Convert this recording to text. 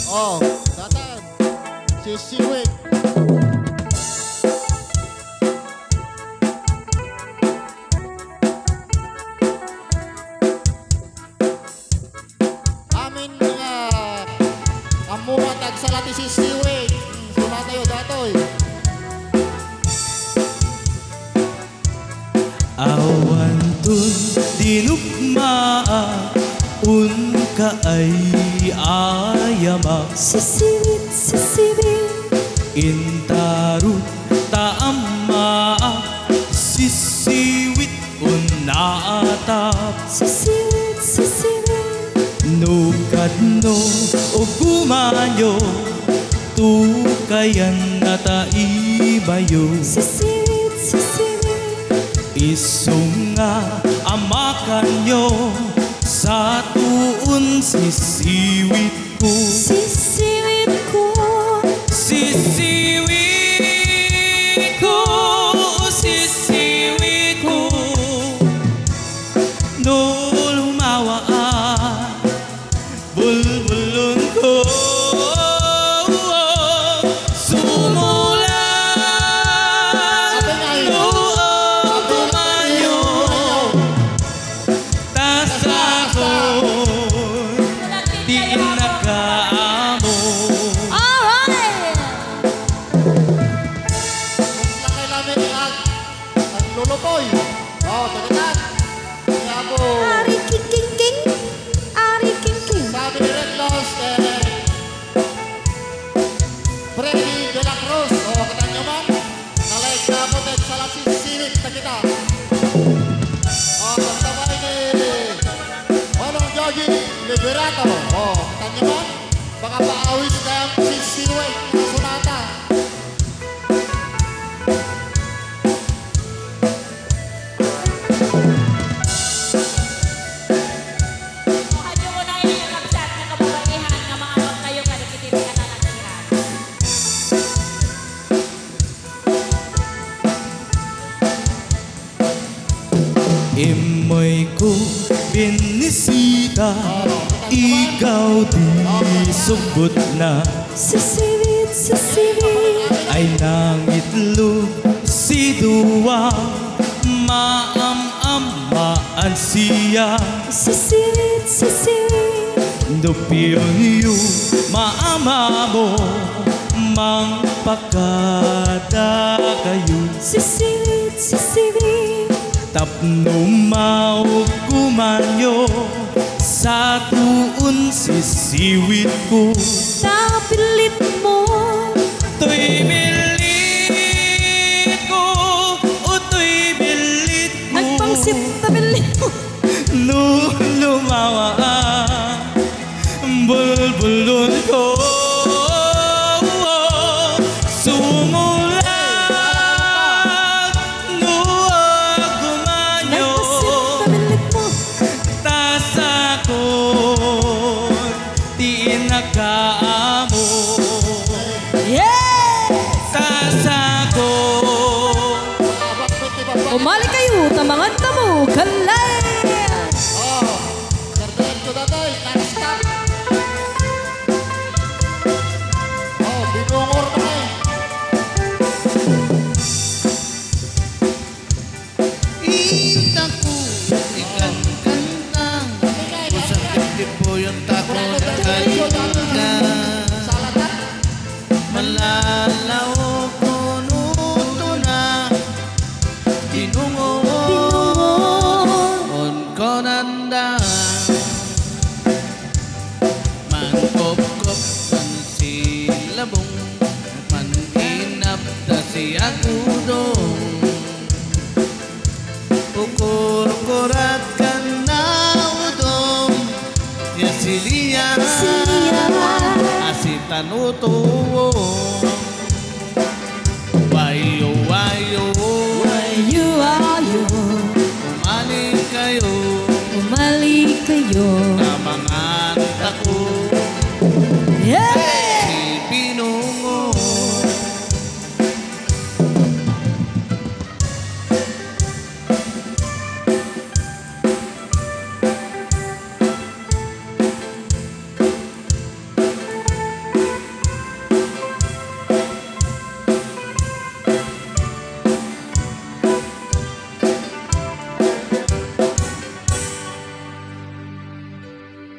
Oh, datan. Sisiwit. Amin nga. Amumatag sa lati sisiwit. Sumatayo datoy. Awan tun dinugmaa ka ay ayama Sisiwit, sisiwit Intaru taama Sisiwit unatap Sisiwit, sisiwit Nukad no o gumanyo Tukayan na taibayo Sisiwit, sisiwit Isunga amakan nyo Sa tuon sisiwit ko Sisiwit ko Sisiwit ko Sisiwit ko No lumawaan Bulbulon ko Lulupoy. Oh, tagatan. Kaya po. Ari king king king Ari king king Sabi ni Red Lost Freddy de la Cruz. Oh, katanya man. Nalaik na po din sa lasisilit na kita. Oh, kasabay ni Manong Jogi Liberato. Oh, katanya man. Baka paawis na yung sisiway na sunata. Imoy ko binisita Ikaw di subot na Sisiwit, sisiwit Ay nangitlog si Duwa Maam-amaan siya Sisiwit, sisiwit Dupiyon yu maama mo Mang pakada kayo Sisiwit, sisiwit Tapno maukumanyo Sa tuon sisiwit ko Napilit mo To'y bilit ko O to'y bilit mo Nagpangsit na pilit mo No lumawa Bulbulon ko Nagkaamo Yeah! Sasako Umali kayo, tamangan na mo, kalay! Oh, sardain ko datoy, non-stop. Oh, binungor na eh. Itaku ikan kantang Usang dibdib po yung tako ng kalinga Malalaw ko nuto na Dinungon ko nanda Mangkop-kop man si labong Manginap na si akudong Ukur-kurat ka na udong Yasilia Asitan uto Wayo, wayo Ayo, ayo, Umali kayo umali kayo Na mga tako